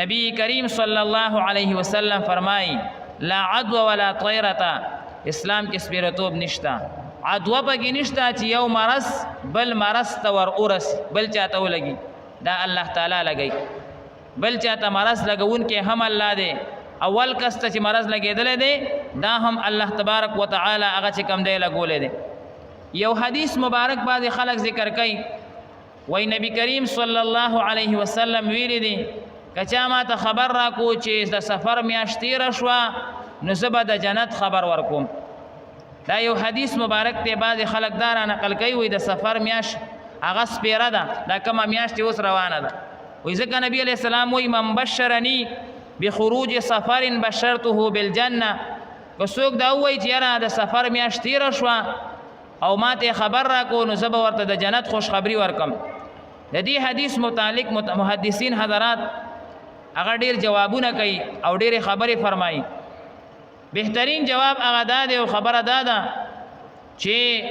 نبی کریم صلی الله علیه وسلم فرمائی لا عدو ولا طیرتا اسلام کې سپیرتوب نشتا عدو پکې نشتا چې یو مرض بل مرض ته ور اورس بل چاته ولګي دا الله تعالی لګي بل چاته مرض لګون کې هم الله دی اول کس ته چې مرض لګېدل دی دا هم الله تبارک وتعالى هغه چې کم دی لګولې دی یو حدیث مبارک بعد خلق ذکر کوي وای نبی کریم صلی الله علیه وسلم ویلی دی کچا ما ته خبر را کو چې د سفر میاشت تیر شو نو زه به د جنت خبر ورکوم دا یو حدیث مبارک ته بعض خلک دار نقل کوي وای د سفر میاشت هغه سپیره ده دا کومه میاشت اوس روانه ده وای ځکه نبی علیہ السلام وای من بشرنی بخروج سفر بشرته بالجنه که څوک دا وای چې یاره د سفر میاشت تیر شو او ما ته خبر را کو نو زه به ورته د جنت خوشخبری ورکم د دې حدیث متعلق محدثین حضرات هغه ډیر جوابونه کوي او ډیر خبرې فرمایي بهترین جواب هغه دا دی او خبره دا ده چې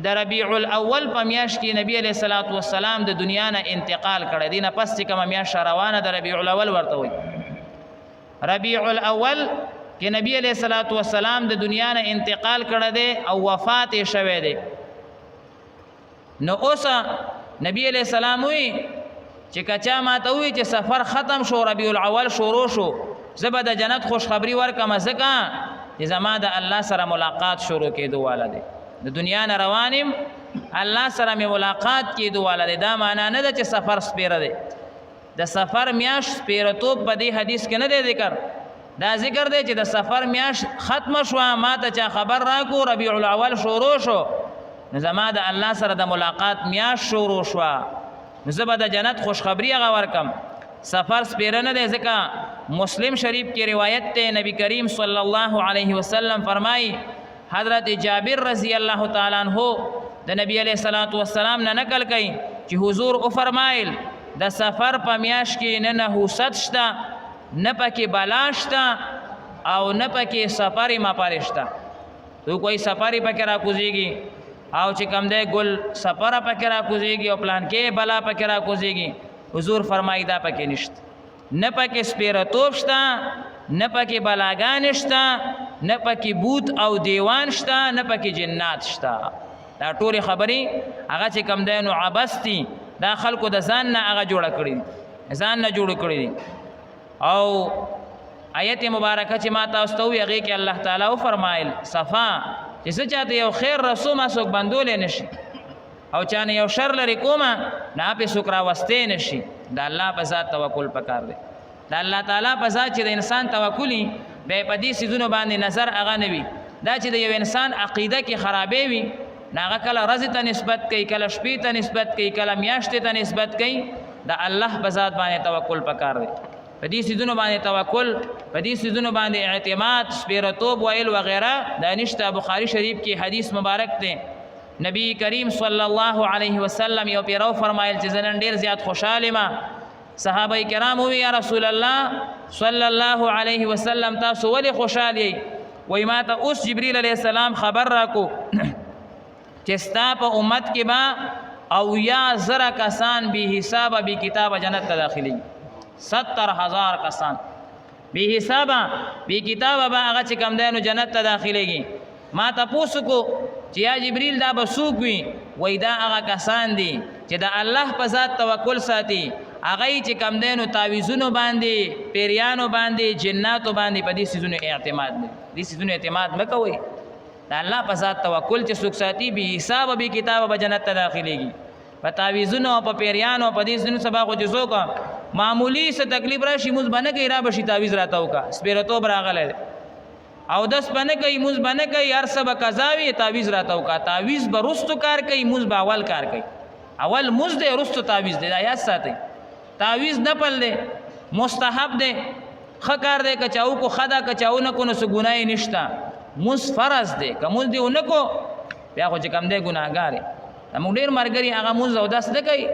د ربیع الاول په میاشت کې نبی علیہ الصلوۃ والسلام د دنیا نه انتقال کړی دی نه پس چې کومه میاشت روانه د ربیع الاول ورته وي ربیع الاول کې نبی علیہ الصلوۃ والسلام د دنیا نه انتقال کړی دی او وفات یې شوی دی نو اوس نبی علیہ السلام وی چې کچا ما ته وی چې سفر ختم شو ربیع الاول شروع شو زبر د جنت خوشخبری ورکم ځکه چې زما د الله سره ملاقات شروع کېدو والا دی د دنیا نه روانم الله سره مې ملاقات کېدو والا دی دا معنا نه ده چې سفر سپیره دی د سفر میاش سپیرتوب په دې حدیث کې نه دی ذکر دا ذکر دی چې د سفر میاش ختم شو ما ته چا خبر راکو ربیع الاول شروع شو نو زما د الله سره د ملاقات میاش شروع شو نو زه به د جنت خوشخبری هغه ورکم سفر سپیره نه دی ځکه مسلم شریف کې روایت ته نبی کریم صلی الله علیه وسلم فرمایي حضرت جابر رضی الله تعالی عنہ د نبی علیہ الصلوۃ والسلام نه نقل کړي چې حضور او فرمایل د سفر په میاش کې نه نحوست شته نه پکې بلا شته او نه پکې سفر ما پارشته تو کوئی سفر پکې را کوزيږي او چې کم دی ګل سفر پکې را کوزيږي او پلان کې بلا پکې را کوزيږي حضور فرمایي دا پکې نشته نه پکې سپیرتوب شته نه پکې بلاګان شته نه پکې بوت او دیوان شته نه پکې جنات شته دا ټول خبرې هغه چې کم دی نو عبث دي دا خلکو د ځان نه هغه جوړه کړي ځان نه جوړ کړي او آیت مبارکه چې ما تاسو ته وی هغه کې الله تعالی او فرمایل صفا چې څه چاته یو خیر رسومه څوک بندول نشي او چانه یو شر لري کومه نه په سکرا واستې نشي دا الله په ذات توکل پکار دی دا الله تعالی په ذات چې د انسان توکلی به په دې سيزونو باندې نظر اغه نوي دا چې د یو انسان عقیده کې خرابې وي ناغه کله ورځ ته نسبت کوي کله شپې ته نسبت کوي کله میاشتې ته نسبت کوي دا الله په ذات باندې توکل پکار دی په دې سيزونو باندې توکل په دې سيزونو باندې اعتماد سپیرتوب ویل وغیرہ دا نشته بخاری شریف کې حدیث مبارک دی نبی کریم صلی الله علیه وسلم یو پیرو فرمایل چې زنن ډیر زیات خوشاله ما صحابه کرام وی یا رسول الله صلی الله علیه وسلم تاسو ولې خوشاله وای ما ته اوس جبرئیل علیه السلام خبر راکو چې ستا په امت کې با او یا زرا کسان به حساب به کتاب جنت ته داخلي 70000 کسان به حساب به کتاب با هغه چې کم دینو جنت ته داخليږي ما تاسو کو چې یا جبرئیل دا بسوق وي وای دا هغه کسان دي چې دا الله په ذات توکل ساتي هغه چې کم دینو تعویذونو باندې پیریانو باندې جناتو باندې په دې سيزونو اعتماد نه دې سيزونو اعتماد مکوئ دا الله په ذات توکل چې څوک ساتي به حساب به کتاب به جنت ته داخليږي په تعویذونو په پیریانو په دې سيزونو سبا خو جزو کا معمولی څه تکلیف راشي موږ باندې کې را بشي تعویذ راتاو کا سپیرتوب راغله او داس باندې کوي موږ باندې کوي هر څه به قضاوي تعویذ راتاو کا تعویذ به رستو کار کوي موږ به اول کار کوي اول موږ دې رستو تعویذ دې آیات ساتي تعویذ نه پل دې مستحب دې خکار دې کچاو کو خدا کچاو نه کو نو څه ګناي نشتا موږ فرض دې کوم دې اونکو بیا خو چې کم دې ګناګار موږ ډیر مرګري هغه موږ او داس نه کوي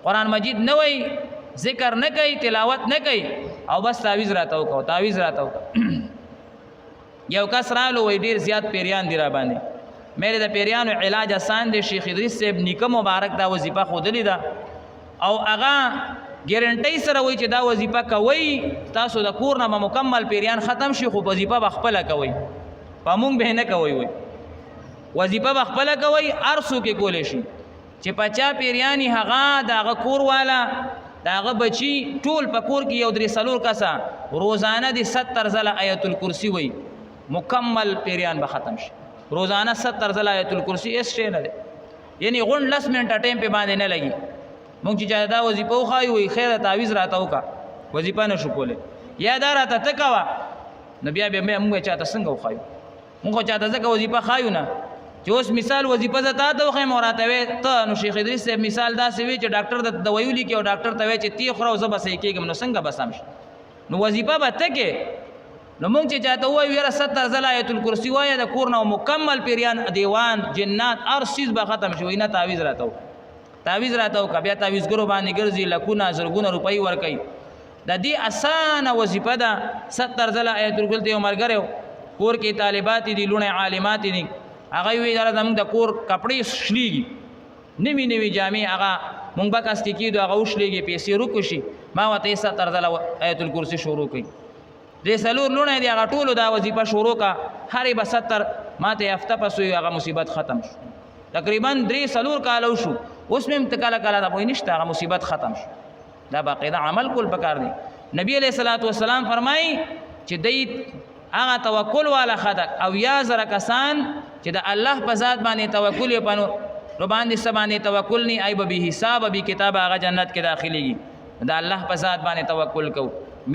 قران مجید نه وای ذکر نه کوي تلاوت نه کوي او بس تعویذ راتاو کو تعویذ راتاو یو کس رالو وی ډیر زیات پیریان دی را باندې مېره د پیریانو علاج آسان دی شیخ ادریس صاحب نیکه مبارک دا وظیفه خودلی دا او هغه ګارنټي سره وایي چې دا وظیفه کوي تاسو د کور نه مکمل پیریان ختم شي خو وظیفه به خپله کوئ په مونږ به نه کوئ وایي وظیفه به خپله کوئ هر څوک یې کولی شي چې په چا پیریاني هغه د هغه کور والا د هغه بچي ټول په کور کې یو درې څلور کسه روزانه د 70 ځله آیت الکرسي وایي مکمل پیریان به ختم شي روزانه 70 ځله آیت الکرسي هېڅ شی نه دی یعنی غونډ 10 منټه ټایم پې باندې نه لګي مونږ چې چا دا وظیفه وښایو وایي خیره تعویض راته وکړه وظیفه نه شو کولی یا دا راته ته کوه نو بیا مونږ چاته څنګه وښایو مونږ خو چاته ځکه وظیفه ښایو نه چې اوس مثال وظیفه زه تا ته وښیم او راته وایې ته نو شیخ ادریس صاحب مثال داسې وي چې ډاکټر د دوایو لیکي او ډاکټر ته وایي چې تی خوره او زه به صحیح کېږم نو څنګه به سم شي نو وظیفه به ته کې نو مونږ چې چاته ووایو یاره 70 ځله آیت الکرسي وایه د کور نه مکمل پیریان دیوان جنات هر څیز به ختم شي وایي نه تعویض راته وکړه تعویض راته وکړه بیا تعویضګرو باندې ګرځي لکونه زرګونه روپۍ ورکوي د دې اسانه وظیفه ده 70 ځله آیت الکرسي یو ملګری کور کې طالبات دي لوڼې عالمات دي هغه وی دا زموږ د کور کپړې شلیږي نوي نوي جامې هغه مونږ بکس کې کېدو هغه وشلیږي پیسې رکو شي ما ورته 70 ځله آیت الکرسي شروع کړي درې څلور لوڼې دي هغه ټولو دا وظیفه شروع کړه هرې به 70 ما ته هفته پس وي هغه مصیبت ختم شو تقریبا 3-4 کاله وشو اوس مې کله کله دا وایي نشته هغه مصیبت ختم شو دا باقاعده عمل کول پکار دی نبی علیہ الصلوۃ والسلام فرمایي چې دی هغه توکل والا خلق او یا زره کسان چې د الله په ذات باندې توکل یې پنو رو باندې سبانه توکل نه ای به حساب به کتاب هغه جنت کې داخليږي د الله په ذات باندې توکل کو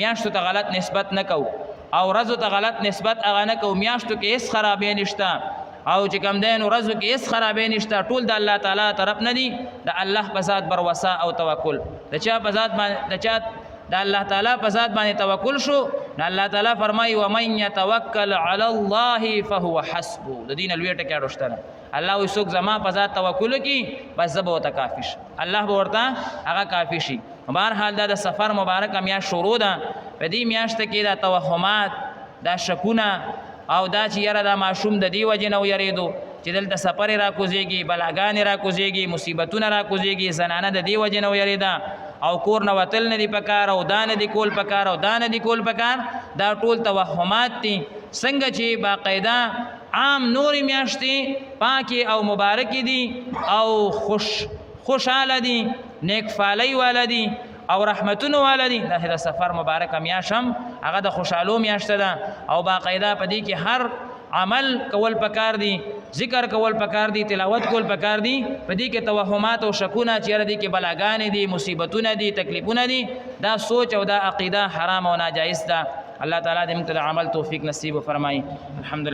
میاشتو ته غلط نسبت نه کو او ورځو ته غلط نسبت هغه نه کو میاشتو کې هیڅ خرابې نشته او چې کم دین ورځو کې هیڅ خرابې نشته ټول د الله تعالی طرف نه دي د الله په ذات بر وسا او توکل د چا په ذات باندې د چا د الله تعالی په ذات باندې توکل شو نو الله تعالی فرمایي ومن يتوکل علی الله فهو حسبه د دین لوی ټکی اړوشتنه الله وي څوک زما په ذات توکل کی بس زه به ورته کافي شي الله به ورته هغه کافي شي بهرحال دا د سفر مبارکه میاشت شروع ده په دې میاشت کې دا توهمات دا شکونه او دا چې یاره دا ماشوم د دې وجې نه ویرېدو چې دلته سفر را کوزېږي بلاګانې را کوزېږي مصیبتونه را کوزېږي زنانه د دې وجې نه ویرېده او کور نه وتل نه دي پکار او دا نه دي کول پکار او دا نه دي کول پکار دا ټول توهمات دي څنګه چې باقاعده عام نورې میاشتې پاکې او مبارکې دي او خوشحاله دي نیک فالۍ والا دي او رحمتونو والا دي د سفر مبارکه میاشت هم هغه د خوشحالو میاشت ده او باقاعده په دې کې هر عمل کول پکار دي ذکر کول پکار دي تلاوت کول پکار دي په دې کې توهمات او شکونه چیرې دي کې بلاګانې دي مصیبتونه دي تکلیفونه دي دا سوچ او دا عقیده حرام او ناجایز ده الله تعالی دې موږ ته عمل توفیق نصیب فرمایي الحمدلله